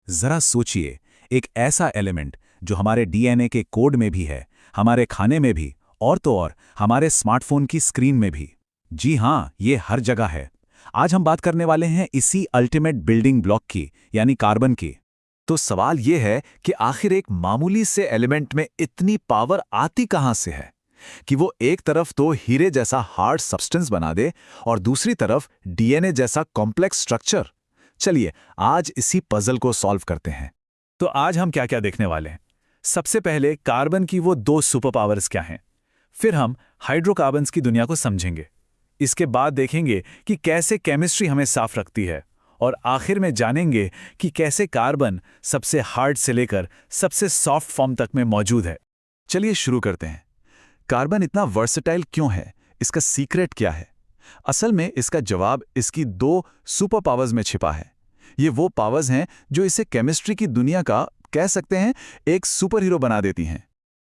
जरा सोचिए, एक ऐसा एलिमेंट जो हमारे डीएनए के कोड में भी है, हमारे खाने में भी, और तो और हमारे स्मार्टफोन की स्क्रीन में भी। जी हाँ, ये हर जगह है। आज हम बात करने वाले हैं इसी अल्टीमेट बिल्डिंग ब्लॉक की, यानी कार्बन की। तो सवाल ये है कि आखिर एक मामूली से एलिमेंट में इतनी पावर आती कहां से है कि वो एक तरफ तो हीरे जैसा हार्ड सब्सटेंस बना दे और दूसरी तरफ डीएनए जैसा कॉम्प्लेक्स स्ट्रक्चर। चलिए आज इसी पजल को सॉल्व करते हैं। तो आज हम क्या क्या देखने वाले हैं? सबसे पहले कार्बन की वो दो सुपर पावर्स क्या हैं। फिर हम हाइड्रोकार्बन्स की दुनिया को समझेंगे। इसके बाद देखेंगे कि कैसे केमिस्ट्री हमें साफ रखती है, और आखिर में जानेंगे कि कैसे कार्बन सबसे हार्ड से लेकर सबसे सॉफ्ट फॉर्म तक में मौजूद है। चलिए शुरू करते हैं। कार्बन इतना वर्सेटाइल क्यों है? इसका सीक्रेट क्या है? असल में इसका जवाब इसकी दो सुपर पावर्स में छिपा है। ये वो पावर्स हैं जो इसे केमिस्ट्री की दुनिया का, कह सकते हैं, एक सुपर हीरो बना देती हैं।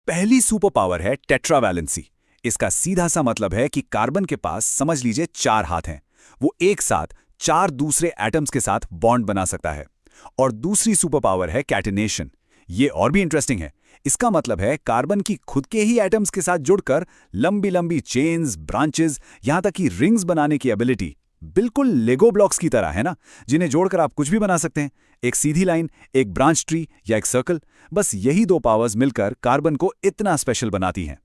पहली सुपर पावर है टेट्रावैलेंसी। इसका सीधा सा मतलब है कि कार्बन के पास समझ लीजिए 4 हाथ हैं। वो एक साथ 4 दूसरे एटम्स के साथ बॉन्ड बना सकता है। और दूसरी सुपर पावर है कैटेनेशन। ये और भी इंटरेस्टिंग है। इसका मतलब है कार्बन की खुद के ही एटम्स के साथ जुड़कर लंबी लंबी चेन्स, ब्रांचेस, यहां तक कि रिंग्स बनाने की एबिलिटी। बिल्कुल लेगो ब्लॉक्स की तरह है ना, जिन्हें जोड़कर आप कुछ भी बना सकते हैं। एक सीधी लाइन, एक ब्रांच ट्री या एक सर्कल। बस यही दो पावर्स मिलकर कार्बन को इतना स्पेशल बनाती हैं।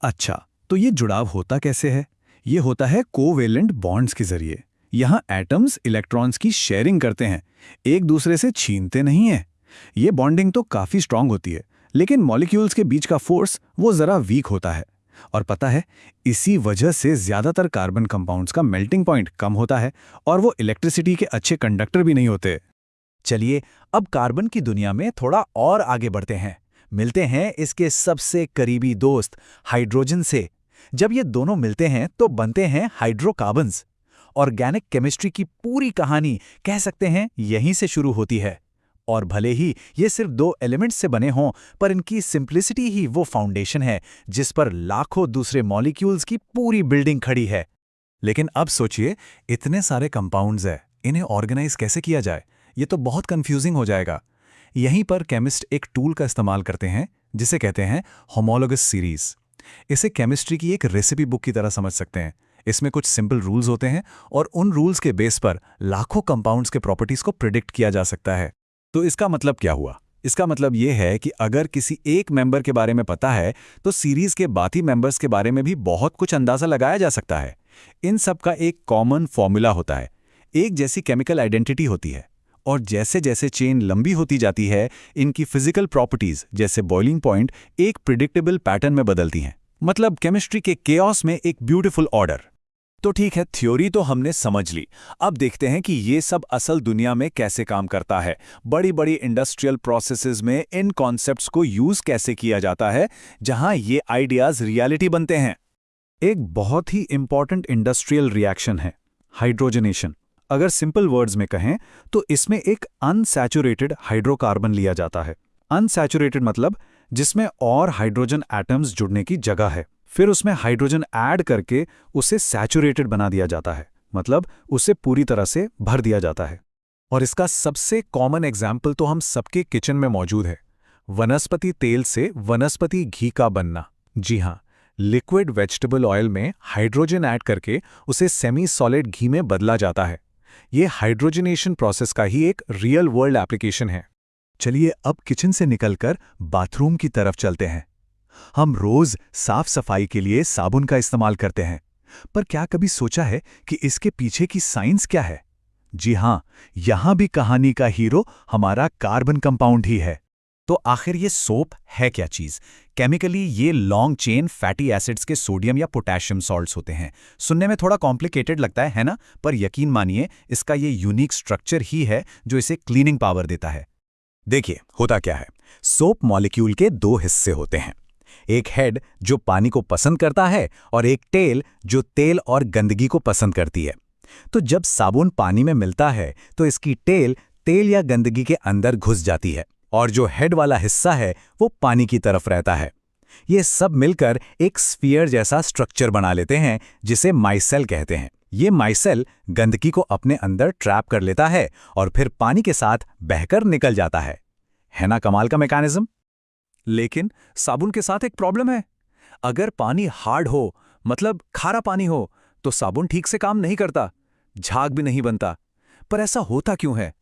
अच्छा, तो ये जुड़ाव होता कैसे है? ये होता है कोवेलेंट बॉन्ड्स के जरिए। यहाँ एटम्स इलेक्ट्रॉन्स की शेयरिंग करते हैं, एक दूसरे से छीनते नहीं हैं। ये बॉन्डिंग तो काफ़ी स्ट्रांग होती है, लेकिन मॉलिक्यूल्स के बीच का फोर्स वो ज़रा वीक होता है। और पता है, इसी वजह से ज़्यादातर कार्बन कंपाउंड्स का मेल्टिंग पॉइंट कम होता है और वो इलेक्ट्रिसिटी के अच्छे कंडक्टर भी नहीं होते। चलिए अब कार्बन की दुनिया में थोड़ा और आगे बढ़ते हैं। मिलते हैं इसके सबसे करीबी दोस्त हाइड्रोजन से। जब ये दोनों मिलते हैं तो बनते हैं हाइड्रोकार्बन्स। ऑर्गेनिक केमिस्ट्री की पूरी कहानी, कह सकते हैं, यहीं से शुरू होती है। और भले ही ये सिर्फ 2 एलिमेंट्स से बने हों, पर इनकी सिंप्लिसिटी ही वो फाउंडेशन है जिस पर लाखों दूसरे मॉलिक्यूल्स की पूरी बिल्डिंग खड़ी है। लेकिन अब सोचिए, इतने सारे कंपाउंड्स हैं, इन्हें ऑर्गेनाइज कैसे किया जाए? ये तो बहुत कंफ्यूजिंग हो जाएगा। यहीं पर केमिस्ट एक टूल का इस्तेमाल करते हैं जिसे कहते हैं होमोलोगस सीरीज। इसे केमिस्ट्री की एक रेसिपी बुक की तरह समझ सकते हैं। इसमें कुछ सिंपल रूल्स होते हैं और उन रूल्स के बेस पर लाखों कंपाउंड्स के प्रॉपर्टीज को प्रिडिक्ट किया जा सकता है। तो इसका मतलब क्या हुआ? इसका मतलब ये है कि अगर किसी एक मेंबर के बारे में पता है तो सीरीज के बाकी मेंबर्स के बारे में भी बहुत कुछ अंदाजा लगाया जा सकता है। इन सब का एक कॉमन फॉर्मूला होता है, एक जैसी केमिकल आइडेंटिटी होती है, और जैसे जैसे चेन लंबी होती जाती है, इनकी फिजिकल प्रॉपर्टीज जैसे बॉइलिंग पॉइंट एक प्रिडिक्टेबल पैटर्न में बदलती हैं। मतलब केमिस्ट्री के केओस में एक ब्यूटीफुल ऑर्डर। तो ठीक है, थ्योरी तो हमने समझ ली। अब देखते हैं कि ये सब असल दुनिया में कैसे काम करता है। बड़ी बड़ी इंडस्ट्रियल प्रोसेसेस में इन कॉन्सेप्ट्स को यूज कैसे किया जाता है, जहां ये आइडियाज रियलिटी बनते हैं। एक बहुत ही इंपॉर्टेंट इंडस्ट्रियल रिएक्शन है हाइड्रोजनेशन। अगर सिंपल वर्ड्स में कहें तो इसमें एक अनसैचुरेटेड हाइड्रोकार्बन लिया जाता है। अनसैचुरेटेड मतलब जिसमें और हाइड्रोजन एटम्स जुड़ने की जगह है। फिर उसमें हाइड्रोजन ऐड करके उसे सैचुरेटेड बना दिया जाता है, मतलब उसे पूरी तरह से भर दिया जाता है। और इसका सबसे कॉमन एग्जाम्पल तो हम सबके किचन में मौजूद है, वनस्पति तेल से वनस्पति घी का बनना। जी हाँ, लिक्विड वेजिटेबल ऑयल में हाइड्रोजन ऐड करके उसे सेमी सॉलिड घी में बदला जाता है। ये हाइड्रोजनेशन प्रोसेस का ही एक रियल वर्ल्ड एप्लीकेशन है। चलिए अब किचन से निकलकर बाथरूम की तरफ चलते हैं। हम रोज साफ सफाई के लिए साबुन का इस्तेमाल करते हैं, पर क्या कभी सोचा है कि इसके पीछे की साइंस क्या है? जी हां, यहां भी कहानी का हीरो हमारा कार्बन कंपाउंड ही है। तो आखिर ये सोप है क्या चीज? केमिकली ये लॉन्ग चेन फैटी एसिड्स के सोडियम या पोटेशियम सॉल्ट्स होते हैं। सुनने में थोड़ा कॉम्प्लिकेटेड लगता है ना? पर यकीन मानिए, इसका ये यूनिक स्ट्रक्चर ही है जो इसे क्लीनिंग पावर देता है। देखिए होता क्या है, सोप मॉलिक्यूल के 2 हिस्से होते हैं। एक हेड जो पानी को पसंद करता है और एक टेल जो तेल और गंदगी को पसंद करती है। तो जब साबुन पानी में मिलता है तो इसकी टेल तेल या गंदगी के अंदर घुस जाती है और जो हेड वाला हिस्सा है वो पानी की तरफ रहता है। ये सब मिलकर एक स्फीयर जैसा स्ट्रक्चर बना लेते हैं जिसे माइसेल कहते हैं। ये माइसेल गंदगी को अपने अंदर ट्रैप कर लेता है और फिर पानी के साथ बहकर निकल जाता है ना कमाल का मैकेनिज्म। लेकिन साबुन के साथ एक प्रॉब्लम है। अगर पानी हार्ड हो, मतलब खारा पानी हो, तो साबुन ठीक से काम नहीं करता, झाग भी नहीं बनता। पर ऐसा होता क्यों है?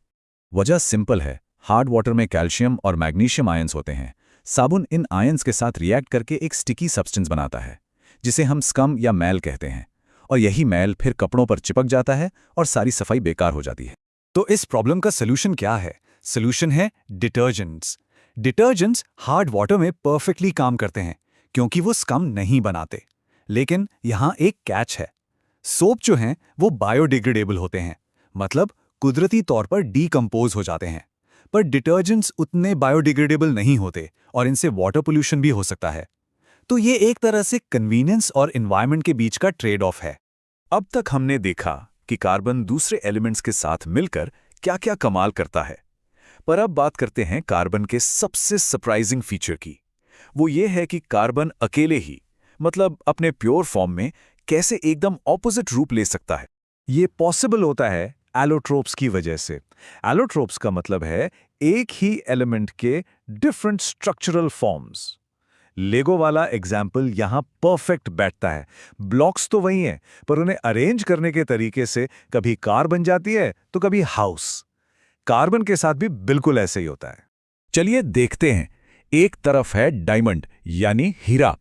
वजह सिंपल है। हार्ड वाटर में कैल्शियम और मैग्नीशियम आयंस होते हैं। साबुन इन आयंस के साथ रिएक्ट करके एक स्टिकी सब्सटेंस बनाता है, जिसे हम स्कम या मैल कहते हैं, और यही मैल फिर कपड़ों पर चिपक जाता है और सारी सफाई बेकार हो जाती है। तो इस प्रॉब्लम का सलूशन क्या है? सलूशन है डिटर्जेंट्स। डिटर्जेंट्स हार्ड वाटर में परफेक्टली काम करते हैं क्योंकि वो स्कम नहीं बनाते। लेकिन यहां एक कैच है। सोप जो हैं वो बायोडिग्रेडेबल होते हैं, मतलब कुदरती तौर पर डीकंपोज हो जाते हैं। पर डिटर्जेंट्स उतने बायोडिग्रेडेबल नहीं होते और इनसे वाटर पोल्यूशन भी हो सकता है। तो ये एक तरह से कन्वीनियंस और एनवायरनमेंट के बीच का ट्रेड ऑफ है। अब तक हमने देखा कि कार्बन दूसरे एलिमेंट्स के साथ मिलकर क्या-क्या कमाल करता है। पर अब बात करते हैं कार्बन के सबसे सरप्राइजिंग फीचर की। वो ये है कि कार्बन अकेले ही, मतलब अपने प्योर फॉर्म में, कैसे एकदम ऑपोजिट रूप ले सकता है। ये पॉसिबल होता है एलोट्रोप्स की वजह से। एलोट्रोप्स का मतलब है एक ही एलिमेंट के डिफरेंट स्ट्रक्चरल फॉर्म्स। लेगो वाला एग्जाम्पल यहां परफेक्ट बैठता है। ब्लॉक्स तो वही हैं, पर उन्हें अरेंज करने के तरीके से कभी कार बन जाती है तो कभी हाउस। कार्बन के साथ भी बिल्कुल ऐसे ही होता है। चलिए देखते हैं। एक तरफ है डायमंड यानी हीरा।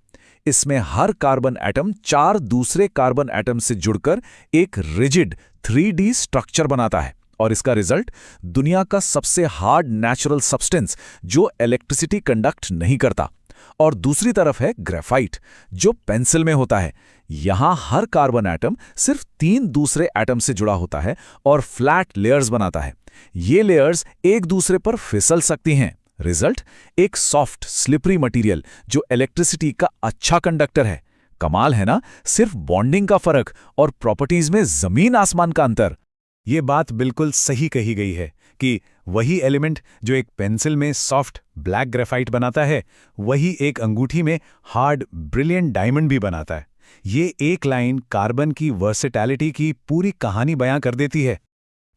इसमें हर कार्बन एटम 4 दूसरे कार्बन एटम से जुड़कर एक रिजिड 3D स्ट्रक्चर बनाता है, और इसका रिजल्ट दुनिया का सबसे हार्ड नेचुरल सब्सटेंस जो इलेक्ट्रिसिटी कंडक्ट नहीं करता। और दूसरी तरफ है ग्रेफाइट, जो पेंसिल में होता है। यहां हर कार्बन एटम सिर्फ 3 दूसरे एटम से जुड़ा होता है और फ्लैट लेयर्स बनाता है। ये लेयर्स एक दूसरे पर फिसल सकती हैं। रिजल्ट एक सॉफ्ट स्लिपरी मटेरियल जो इलेक्ट्रिसिटी का अच्छा कंडक्टर है। कमाल है ना? सिर्फ बॉन्डिंग का फर्क और प्रॉपर्टीज में जमीन आसमान का अंतर। ये बात बिल्कुल सही कही गई है कि वही एलिमेंट जो एक पेंसिल में सॉफ्ट ब्लैक ग्रेफाइट बनाता है, वही एक अंगूठी में हार्ड ब्रिलियंट डायमंड भी बनाता है। ये एक लाइन कार्बन की वर्सेटैलिटी की पूरी कहानी बयां कर देती है।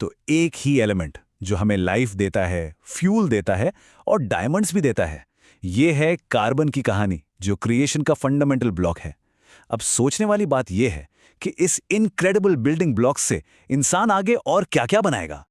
तो एक ही एलिमेंट जो हमें लाइफ देता है, फ्यूल देता है और डायमंड्स भी देता है। ये है कार्बन की कहानी, जो क्रिएशन का फंडामेंटल ब्लॉक है। अब सोचने वाली बात यह है कि इस इनक्रेडिबल बिल्डिंग ब्लॉक से इंसान आगे और क्या-क्या बनाएगा।